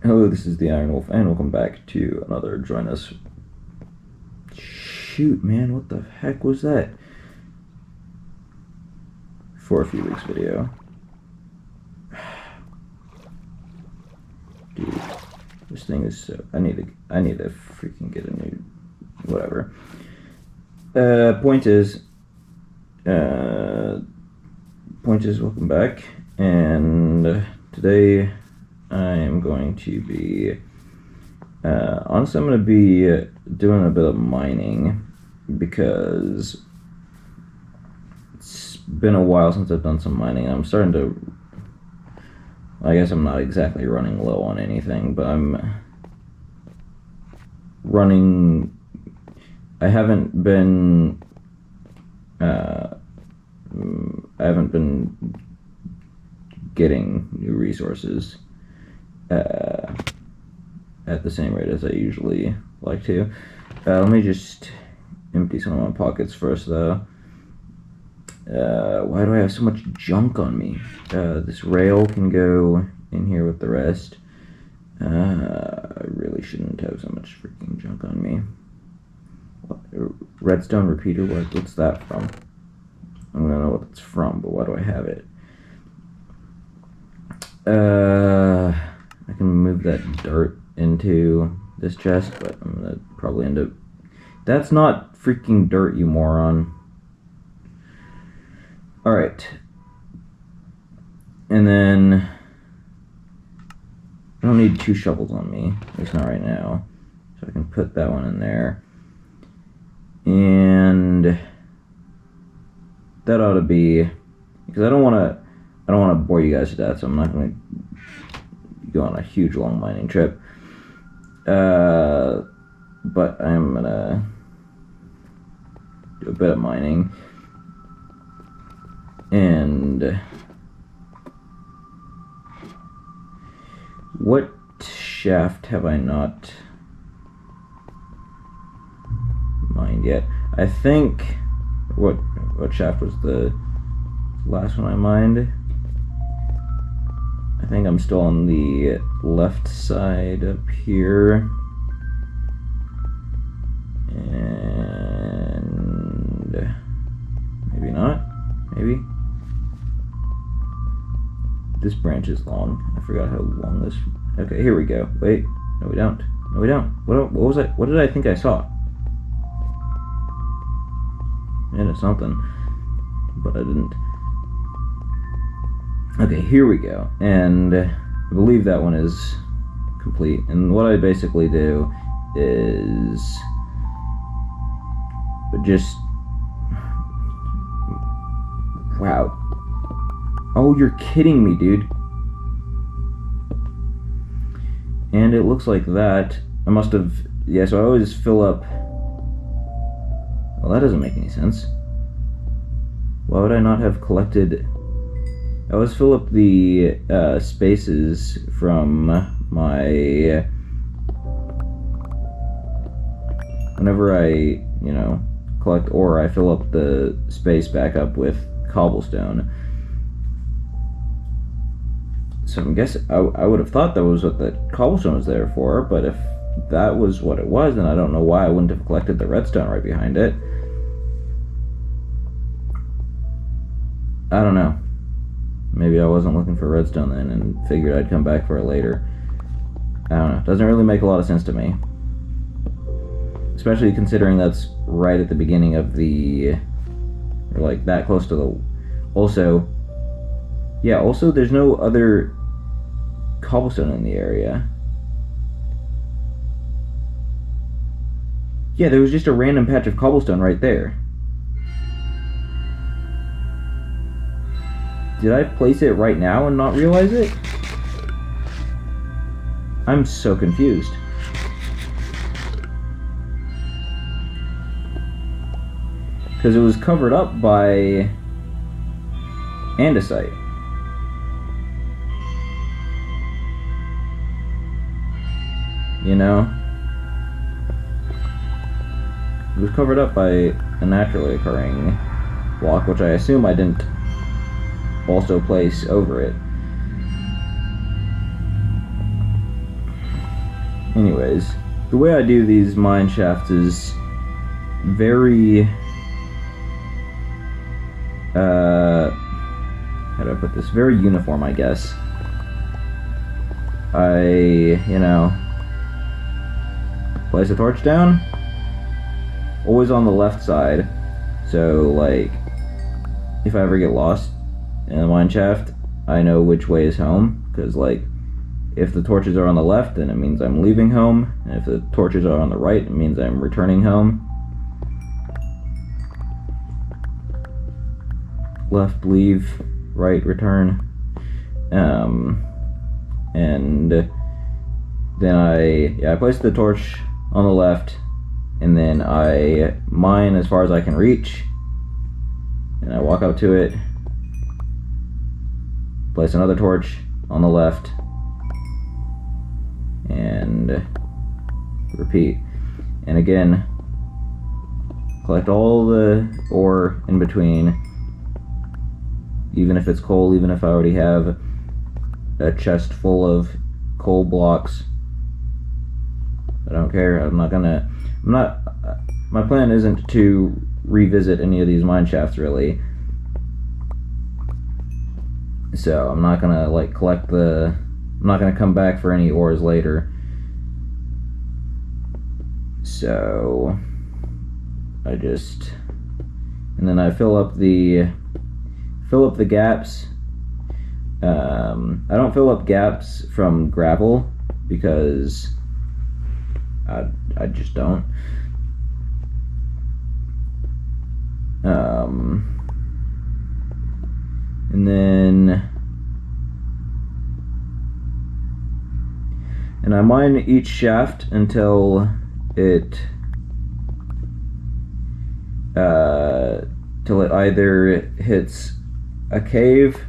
Hello, this is the Iron Wolf, and welcome back to another Join Us. Shoot, man, what the heck was that? For a few weeks video. Dude, this thing is so... I need to freaking get a new... whatever. Point is, welcome back, and today I am going to be, honestly, I'm going to be doing a bit of mining, because it's been a while since I've done some mining. I'm starting to, I guess I'm not exactly running low on anything, but I'm running, I haven't been getting new resources at the same rate as I usually like to. Let me just empty some of my pockets first, though. Why do I have so much junk on me? This rail can go in here with the rest. I really shouldn't have so much freaking junk on me. What, redstone repeater, what's that from? I don't know what it's from, but why do I have it? I can move that dirt into this chest, but I'm gonna probably end up... That's not freaking dirt, you moron. Alright. And then... I don't need 2 shovels on me, at least not right now. So I can put that one in there. And... that ought to be... because I don't want to bore you guys to death, so I'm not going to go on a huge long mining trip. But I'm going to do a bit of mining. And what shaft have I not mined yet? I think what shaft was the last one I mined? I think I'm still on the left side up here. And maybe not. Maybe. This branch is long. I forgot how long this... Okay, here we go. Wait. No, we don't. No, we don't. What was I... what did I think I saw? Into something. But I didn't. Okay, here we go. And I believe that one is complete. And what I basically do is just... wow. Oh, you're kidding me, dude. And it looks like that. I must have... yeah, so I always fill up... well, that doesn't make any sense. Why would I not have collected... I always fill up the spaces from my... whenever I, you know, collect ore, I fill up the space back up with cobblestone. So I guess I would have thought that was what the cobblestone was there for, but if that was what it was, then I don't know why I wouldn't have collected the redstone right behind it. I don't know. Maybe I wasn't looking for redstone then and figured I'd come back for it later. I don't know. Doesn't really make a lot of sense to me. Especially considering that's right at the beginning of the... or like that close to the... also... yeah, also there's no other cobblestone in the area. Yeah, there was just a random patch of cobblestone right there. Did I place it right now and not realize it? I'm so confused. Because it was covered up by andesite. You know? It was covered up by a naturally occurring block, which I assume I didn't also place over it. anyways, the way I do these mine shafts is very, how do I put this? Very uniform, I guess. Place a torch down, always on the left side, so, like, if I ever get lost in a mine shaft, I know which way is home, because, like, if the torches are on the left, then it means I'm leaving home, and if the torches are on the right, it means I'm returning home. Left, leave, right, return. And then I place the torch on the left, and then I mine as far as I can reach, and I walk up to it, place another torch on the left, and repeat. And again, collect all the ore in between, even if it's coal, even if I already have a chest full of coal blocks. I don't care. My plan isn't to revisit any of these mine shafts, really. So I'm not gonna, like, I'm not gonna come back for any ores later. So and then I fill up the gaps. I don't fill up gaps from gravel because I just don't. And I mine each shaft until it either hits a cave,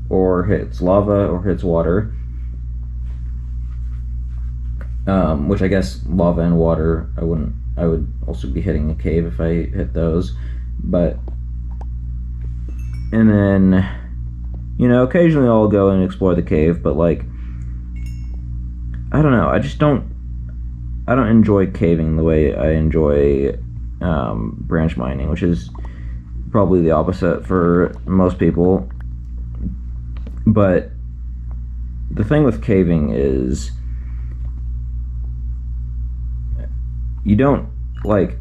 or hits lava, or hits water. Which I guess lava and water, I would also be hitting a cave if I hit those. And then, occasionally I'll go and explore the cave, but, like, I don't know, I don't enjoy caving the way I enjoy branch mining, which is probably the opposite for most people. But the thing with caving is you don't, like,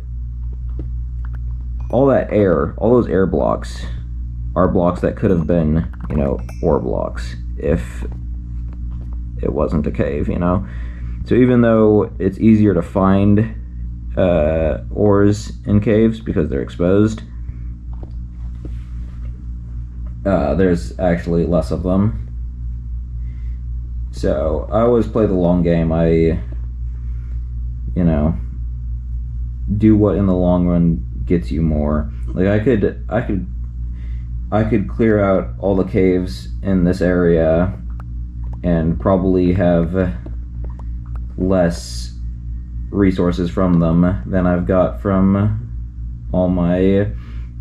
all those air blocks are blocks that could have been, ore blocks if it wasn't a cave, So even though it's easier to find ores in caves because they're exposed, there's actually less of them. So I always play the long game. I, do what in the long run gets you more. Like, I could clear out all the caves in this area and probably have less resources from them than I've got from all my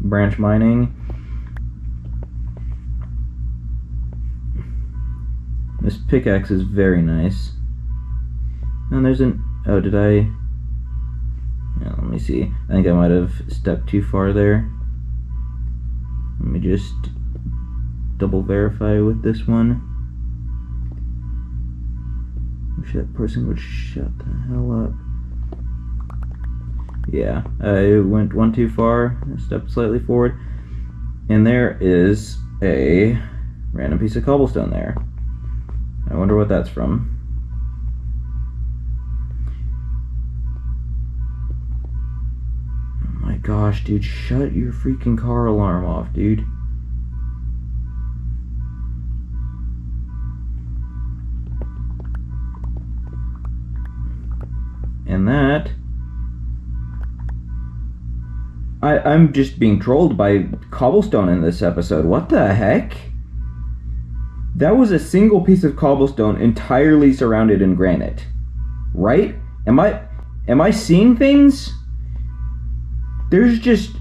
branch mining. This pickaxe is very nice. And there's let me see. I think I might have stepped too far there. Let me just double verify with this one. Wish that person would shut the hell up. Yeah, I went one too far. I stepped slightly forward. And there is a random piece of cobblestone there. I wonder what that's from. Oh my gosh, dude, shut your freaking car alarm off, dude. And that... I'm just being trolled by cobblestone in this episode. What the heck? That was a single piece of cobblestone entirely surrounded in granite. Right? Am I seeing things? There's just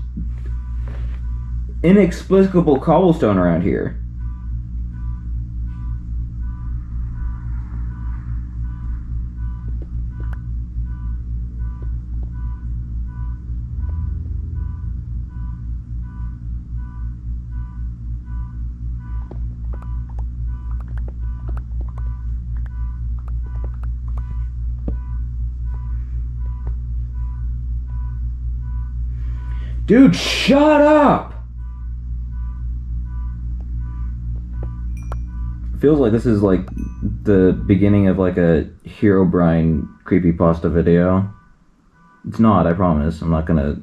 inexplicable cobblestone around here. Dude, shut up! Feels like this is like the beginning of like a Herobrine creepypasta video. It's not, I promise. I'm not gonna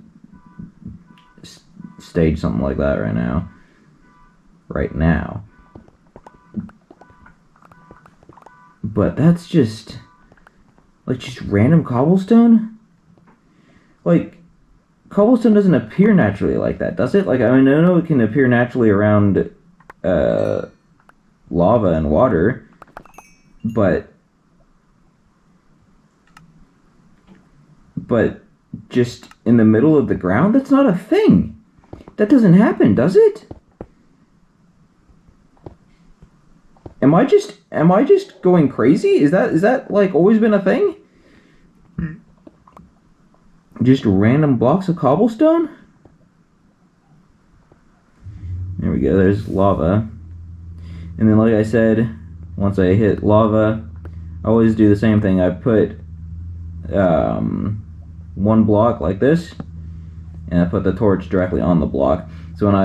stage something like that right now. Right now. But that's just... like, just random cobblestone? Like, cobblestone doesn't appear naturally like that, does it? Like, I mean, I know it can appear naturally around, lava and water, but just in the middle of the ground, that's not a thing. That doesn't happen, does it? Am I just going crazy? Is that like always been a thing? Just random blocks of cobblestone? There we go, there's lava. And then like I said, once I hit lava, I always do the same thing. I put one block like this, and I put the torch directly on the block. So when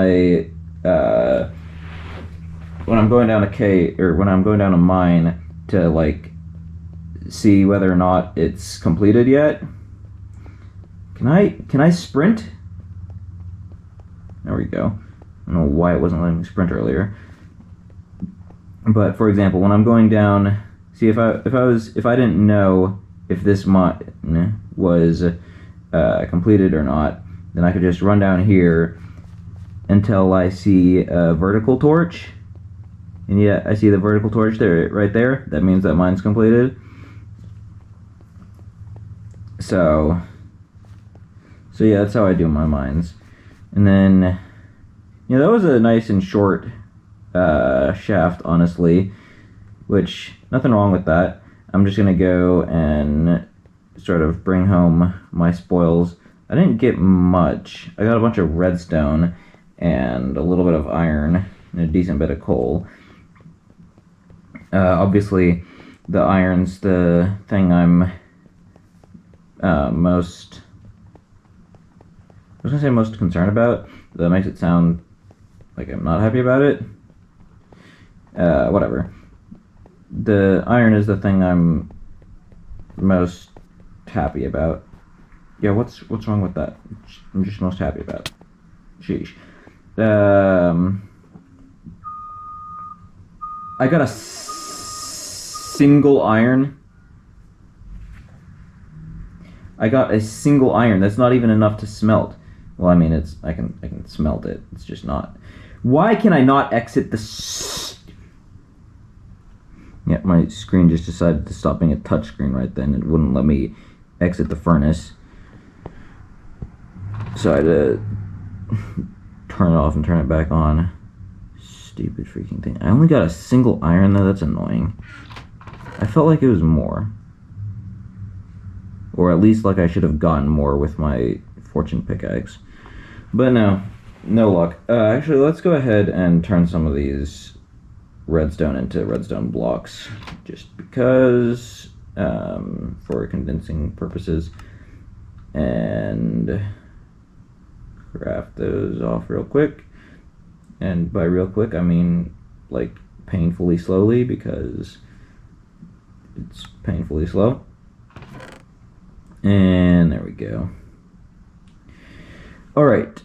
I'm going down a cave, or when I'm going down a mine to like see whether or not it's completed yet, can I sprint? There we go. I don't know why it wasn't letting me sprint earlier. But for example, when I'm going down, see if I didn't know if this mine was completed or not, then I could just run down here until I see a vertical torch. And yeah, I see the vertical torch there, right there. That means that mine's completed. So yeah, that's how I do my mines. And then, you know, that was a nice and short shaft, honestly, which, nothing wrong with that. I'm just gonna go and sort of bring home my spoils. I didn't get much. I got a bunch of redstone and a little bit of iron and a decent bit of coal. Obviously, the iron's the thing I'm most... I was gonna say most concerned about. That makes it sound like I'm not happy about it. Whatever. The iron is the thing I'm most happy about. Yeah, what's wrong with that? I'm just most happy about. Sheesh. I got a single iron. I got a single iron. That's not even enough to smelt. Well, I mean, I can smelt it. It's just not. Why can I not exit the? Yeah, my screen just decided to stop being a touchscreen right then. It wouldn't let me exit the furnace. So I had to turn it off and turn it back on. Stupid freaking thing. I only got a single iron though. That's annoying. I felt like it was more. Or at least like I should have gotten more with my fortune pickaxe. But no luck. Actually, let's go ahead and turn some of these redstone into redstone blocks. Just because, for condensing purposes. And craft those off real quick. And by real quick, I mean like painfully slowly, because it's painfully slow. And there we go. Alright.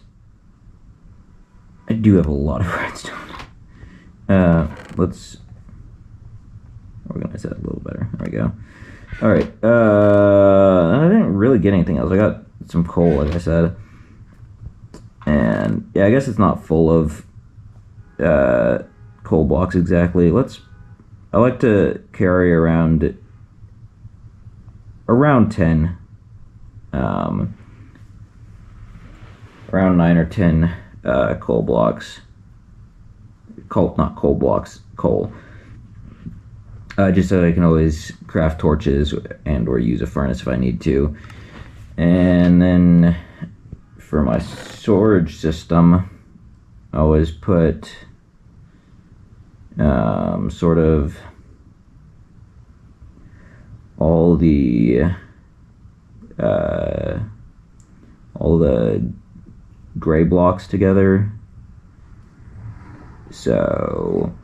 I do have a lot of redstone. Let's organize that a little better. There we go. Alright. I didn't really get anything else. I got some coal, like I said. And yeah, I guess it's not full of coal blocks exactly. I like to carry around 10. Around 9 or 10 coal blocks. Not coal blocks, coal. Just so I can always craft torches and or use a furnace if I need to. And then for my storage system, I always put sort of all the gray blocks together. So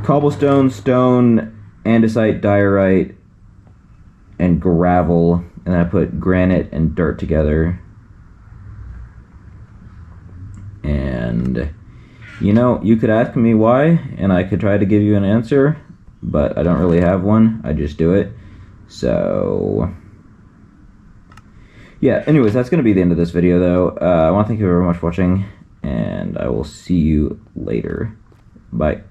cobblestone, stone, andesite, diorite, and gravel, and I put granite and dirt together. And you know, you could ask me why, and I could try to give you an answer, but I don't really have one. I just do it. So yeah, anyways, that's going to be the end of this video, though. I want to thank you very much for watching, and I will see you later. Bye.